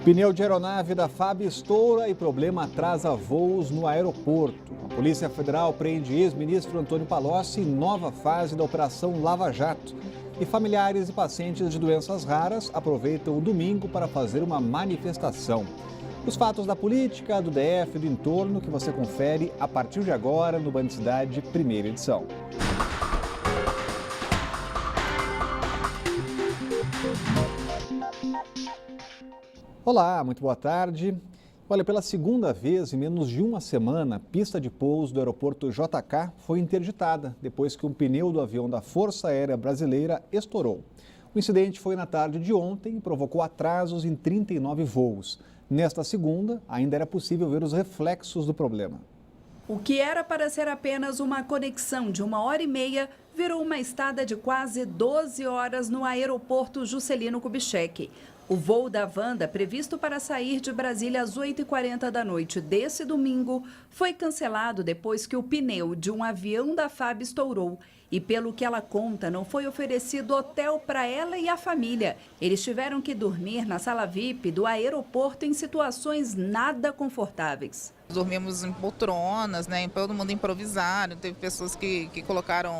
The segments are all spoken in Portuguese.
Pneu de aeronave da FAB estoura e problema atrasa voos no aeroporto. A Polícia Federal prende ex-ministro Antônio Palocci em nova fase da Operação Lava Jato. E familiares e pacientes de doenças raras aproveitam o domingo para fazer uma manifestação. Os fatos da política, do DF e do entorno que você confere a partir de agora no Band Cidade, primeira edição. Olá, muito boa tarde. Olha, pela segunda vez em menos de uma semana, a pista de pouso do aeroporto JK foi interditada depois que um pneu do avião da Força Aérea Brasileira estourou. O incidente foi na tarde de ontem e provocou atrasos em 39 voos. Nesta segunda, ainda era possível ver os reflexos do problema. O que era para ser apenas uma conexão de 1h30 virou uma estada de quase 12 horas no aeroporto Juscelino Kubitschek. O voo da Wanda, previsto para sair de Brasília às 8h40 da noite desse domingo, foi cancelado depois que o pneu de um avião da FAB estourou. E pelo que ela conta, não foi oferecido hotel para ela e a família. Eles tiveram que dormir na sala VIP do aeroporto em situações nada confortáveis. Dormimos em poltronas, né? Todo mundo improvisaram. Teve pessoas que colocaram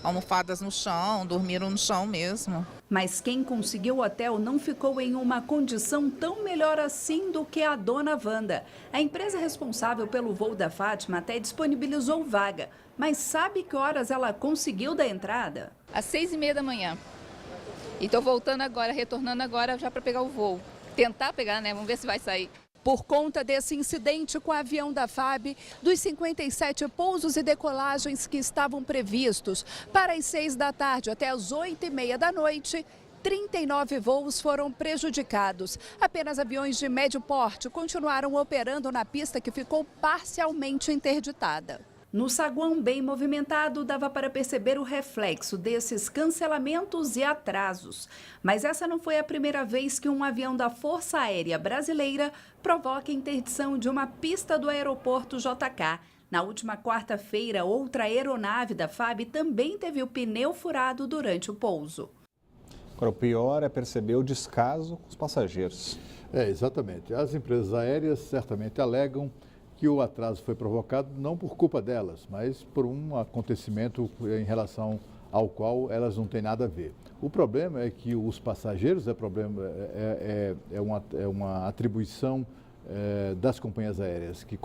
almofadas no chão, dormiram no chão mesmo. Mas quem conseguiu hotel não ficou em uma condição tão melhor assim do que a dona Wanda. A empresa responsável pelo voo da Fátima até disponibilizou vaga. Mas sabe que horas ela conseguiu da entrada? Às 6h30 da manhã. E estou voltando agora, retornando agora já para pegar o voo. Tentar pegar, né? Vamos ver se vai sair. Por conta desse incidente com o avião da FAB, dos 57 pousos e decolagens que estavam previstos para as 6 da tarde até as 8h30 da noite, 39 voos foram prejudicados. Apenas aviões de médio porte continuaram operando na pista que ficou parcialmente interditada. No saguão bem movimentado, dava para perceber o reflexo desses cancelamentos e atrasos. Mas essa não foi a primeira vez que um avião da Força Aérea Brasileira provoca interdição de uma pista do aeroporto JK. Na última quarta-feira, outra aeronave da FAB também teve o pneu furado durante o pouso. Agora, o pior é perceber o descaso com os passageiros. Exatamente. As empresas aéreas certamente alegam que o atraso foi provocado não por culpa delas, mas por um acontecimento em relação ao qual elas não têm nada a ver. O problema é que os passageiros é uma atribuição das companhias aéreas que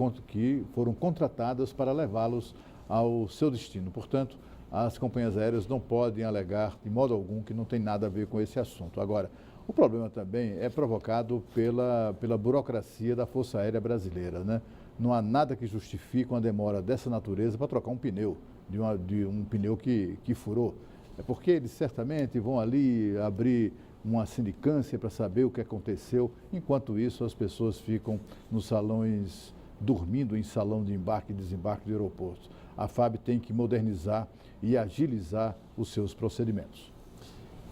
foram contratadas para levá-los ao seu destino. Portanto, as companhias aéreas não podem alegar de modo algum que não tem nada a ver com esse assunto. Agora, o problema também é provocado pela burocracia da Força Aérea Brasileira, né? Não há nada que justifique uma demora dessa natureza para trocar um pneu, de um pneu que furou. É porque eles certamente vão ali abrir uma sindicância para saber o que aconteceu. Enquanto isso, as pessoas ficam nos salões, dormindo em salão de embarque e desembarque de aeroportos. A FAB tem que modernizar e agilizar os seus procedimentos.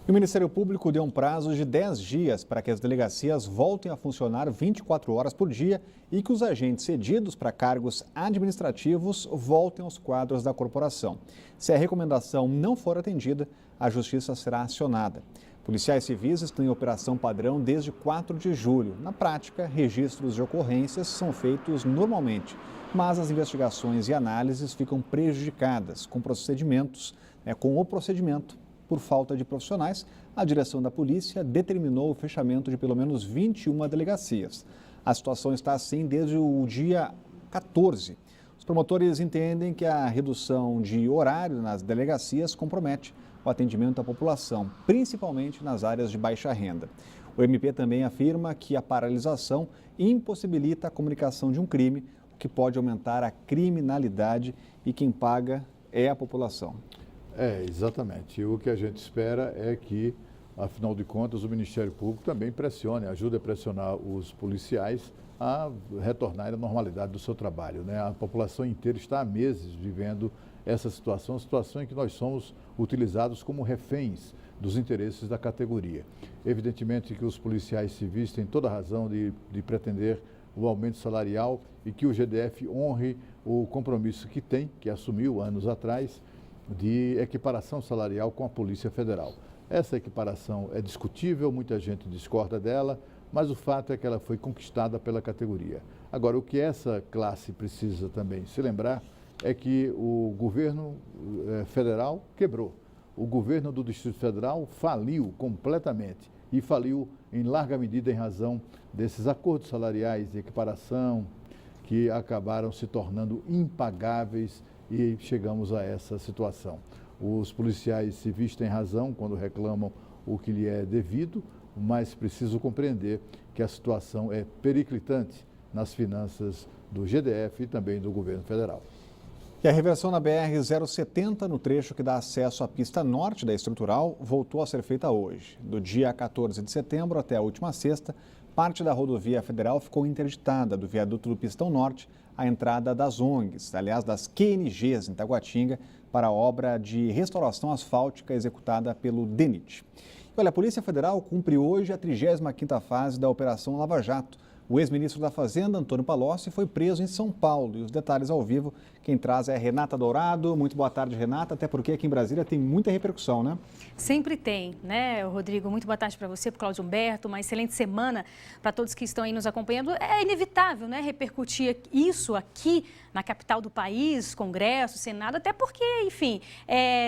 E o Ministério Público deu um prazo de 10 dias para que as delegacias voltem a funcionar 24 horas por dia e que os agentes cedidos para cargos administrativos voltem aos quadros da corporação. Se a recomendação não for atendida, a Justiça será acionada. Policiais civis estão em operação padrão desde 4 de julho. Na prática, registros de ocorrências são feitos normalmente, mas as investigações e análises ficam prejudicadas com o procedimento. Por falta de profissionais, a direção da polícia determinou o fechamento de pelo menos 21 delegacias. A situação está assim desde o dia 14. Os promotores entendem que a redução de horário nas delegacias compromete o atendimento à população, principalmente nas áreas de baixa renda. O MP também afirma que a paralisação impossibilita a comunicação de um crime, o que pode aumentar a criminalidade e quem paga é a população. Exatamente. O que a gente espera é que, afinal de contas, o Ministério Público também pressione, ajude a pressionar os policiais a retornar à normalidade do seu trabalho, né? A população inteira está há meses vivendo essa situação em que nós somos utilizados como reféns dos interesses da categoria. Evidentemente que os policiais civis têm toda a razão de pretender o aumento salarial e que o GDF honre o compromisso que assumiu anos atrás, de equiparação salarial com a Polícia Federal. Essa equiparação é discutível, muita gente discorda dela, mas o fato é que ela foi conquistada pela categoria. Agora, o que essa classe precisa também se lembrar é que o governo federal quebrou. O governo do Distrito Federal faliu completamente e faliu em larga medida em razão desses acordos salariais de equiparação que acabaram se tornando impagáveis e chegamos a essa situação. Os policiais civis têm razão quando reclamam o que lhe é devido, mas preciso compreender que a situação é periclitante nas finanças do GDF e também do governo federal. E a reversão na BR-070, no trecho que dá acesso à pista norte da estrutural, voltou a ser feita hoje. Do dia 14 de setembro até a última sexta, parte da rodovia federal ficou interditada do viaduto do Pistão Norte à entrada das ONGs, aliás, das QNGs em Taguatinga, para a obra de restauração asfáltica executada pelo DENIT. Olha, a Polícia Federal cumpre hoje a 35ª fase da Operação Lava Jato. O ex-ministro da Fazenda, Antônio Palocci, foi preso em São Paulo. E os detalhes ao vivo, quem traz é Renata Dourado. Muito boa tarde, Renata, até porque aqui em Brasília tem muita repercussão, né? Sempre tem, né, Rodrigo? Muito boa tarde para você, para o Cláudio Humberto. Uma excelente semana para todos que estão aí nos acompanhando. É inevitável, né, repercutir isso aqui na capital do país, Congresso, Senado, até porque, enfim,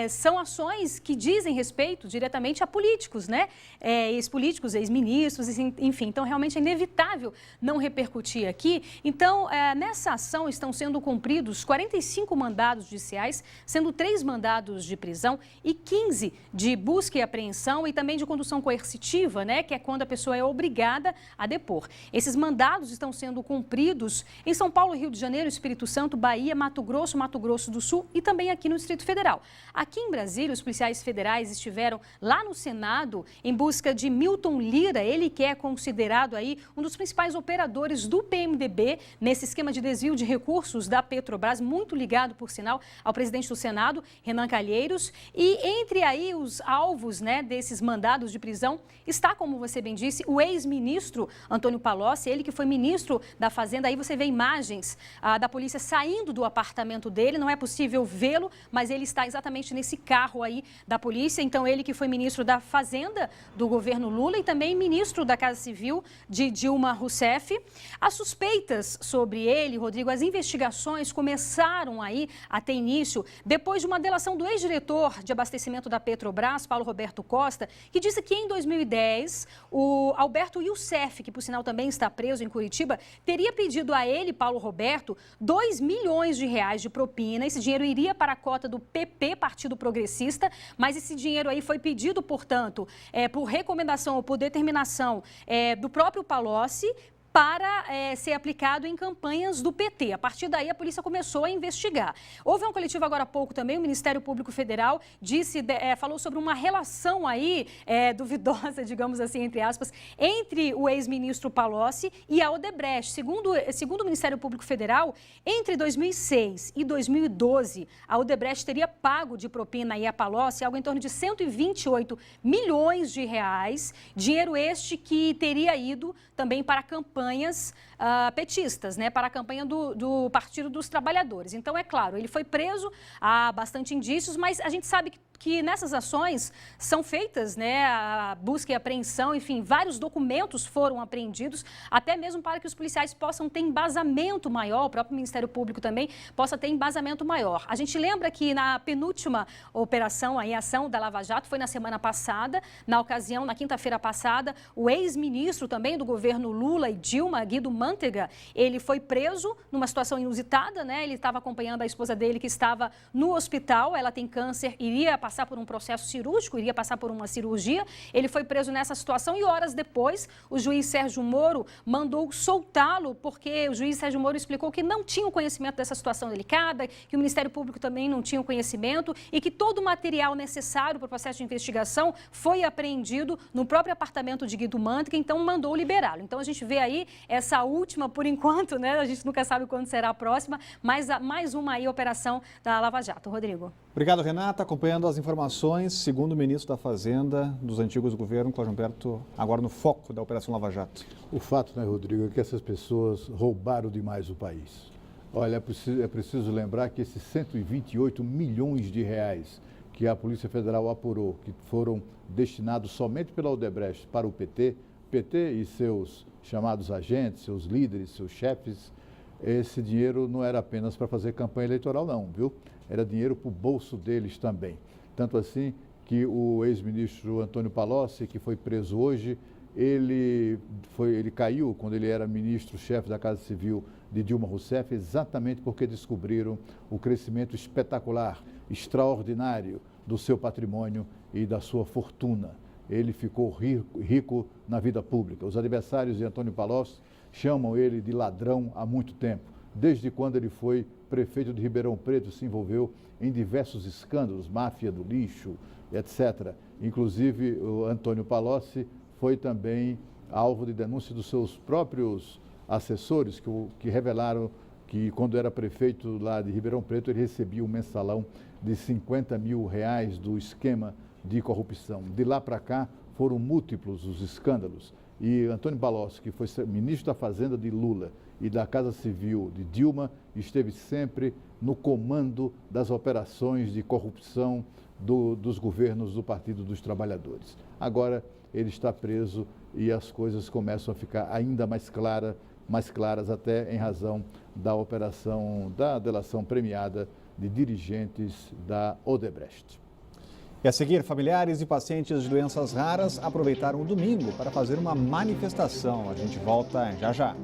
são ações que dizem respeito diretamente a políticos, né? Ex-políticos, ex-ministros, enfim. Então, realmente é inevitável não repercutir aqui. Então, nessa ação estão sendo cumpridos 45 mandados judiciais, sendo 3 mandados de prisão e 15 de busca e apreensão e também de condução coercitiva, né, que é quando a pessoa é obrigada a depor. Esses mandados estão sendo cumpridos em São Paulo, Rio de Janeiro, Espírito Santo, Bahia, Mato Grosso do Sul e também aqui no Distrito Federal. Aqui em Brasília, os policiais federais estiveram lá no Senado em busca de Milton Lira, ele que é considerado aí um dos principais operadores do PMDB nesse esquema de desvio de recursos da Petrobras, muito ligado, por sinal, ao presidente do Senado, Renan Calheiros. E entre aí os alvos, né, desses mandados de prisão está, como você bem disse, o ex-ministro Antônio Palocci, ele que foi ministro da Fazenda. Aí você vê imagens da polícia saindo do apartamento dele, não é possível vê-lo, mas ele está exatamente nesse carro aí da polícia. Então, ele que foi ministro da Fazenda do governo Lula e também ministro da Casa Civil de Dilma Rousseff. As suspeitas sobre ele, Rodrigo, as investigações começaram aí a ter início depois de uma delação do ex-diretor de abastecimento da Petrobras, Paulo Roberto Costa, que disse que em 2010 o Alberto Youssef, que por sinal também está preso em Curitiba, teria pedido a ele, Paulo Roberto, 2 milhões de reais de propina. Esse dinheiro iria para a cota do PP, Partido Progressista, mas esse dinheiro aí foi pedido, portanto, por recomendação ou por determinação do próprio Palocci, para ser aplicado em campanhas do PT. A partir daí, a polícia começou a investigar. Houve um coletivo agora há pouco também, o Ministério Público Federal falou sobre uma relação aí duvidosa, digamos assim, entre aspas, entre o ex-ministro Palocci e a Odebrecht. Segundo o Ministério Público Federal, entre 2006 e 2012, a Odebrecht teria pago de propina aí a Palocci algo em torno de 128 milhões de reais, dinheiro este que teria ido também para campanhas petistas, né, para a campanha do Partido dos Trabalhadores. Então, é claro, ele foi preso, há bastante indícios, mas a gente sabe que nessas ações são feitas, né, a busca e apreensão, enfim, vários documentos foram apreendidos, até mesmo para que os policiais possam ter embasamento maior, o próprio Ministério Público também possa ter embasamento maior. A gente lembra que na penúltima operação, a ação da Lava Jato, foi na semana passada, na ocasião, na quinta-feira passada, o ex-ministro também do governo Lula e Dilma, Guido Mantega, ele foi preso numa situação inusitada, né, ele estava acompanhando a esposa dele que estava no hospital, ela tem câncer, iria passar por um processo cirúrgico, iria passar por uma cirurgia. Ele foi preso nessa situação e horas depois o juiz Sérgio Moro mandou soltá-lo porque o juiz Sérgio Moro explicou que não tinha o conhecimento dessa situação delicada, que o Ministério Público também não tinha o conhecimento e que todo o material necessário para o processo de investigação foi apreendido no próprio apartamento de Guido Mantega, então mandou liberá-lo. Então a gente vê aí essa última, por enquanto, né? A gente nunca sabe quando será a próxima, mas mais uma aí operação da Lava Jato. Rodrigo. Obrigado, Renata. Acompanhando as informações, segundo o ministro da Fazenda dos antigos governos, Cláudio Humberto, agora no foco da Operação Lava Jato. O fato, né, Rodrigo, é que essas pessoas roubaram demais o país. Olha, é preciso lembrar que esses 128 milhões de reais que a Polícia Federal apurou, que foram destinados somente pela Odebrecht para o PT, PT e seus chamados agentes, seus líderes, seus chefes, esse dinheiro não era apenas para fazer campanha eleitoral, não, viu? Era dinheiro para o bolso deles também. Tanto assim que o ex-ministro Antônio Palocci, que foi preso hoje, ele caiu quando ele era ministro-chefe da Casa Civil de Dilma Rousseff, exatamente porque descobriram o crescimento espetacular, extraordinário do seu patrimônio e da sua fortuna. Ele ficou rico na vida pública. Os adversários de Antônio Palocci chamam ele de ladrão há muito tempo. Desde quando ele foi prefeito de Ribeirão Preto, se envolveu em diversos escândalos, máfia do lixo, etc. Inclusive, o Antônio Palocci foi também alvo de denúncia dos seus próprios assessores, que revelaram que quando era prefeito lá de Ribeirão Preto, ele recebia um mensalão de R$50 mil do esquema de corrupção. De lá para cá, foram múltiplos os escândalos. E Antônio Palocci, que foi ministro da Fazenda de Lula e da Casa Civil de Dilma, esteve sempre no comando das operações de corrupção dos governos do Partido dos Trabalhadores. Agora ele está preso e as coisas começam a ficar ainda mais claras até em razão da operação da delação premiada de dirigentes da Odebrecht. E a seguir, familiares e pacientes de doenças raras aproveitaram o domingo para fazer uma manifestação. A gente volta já já.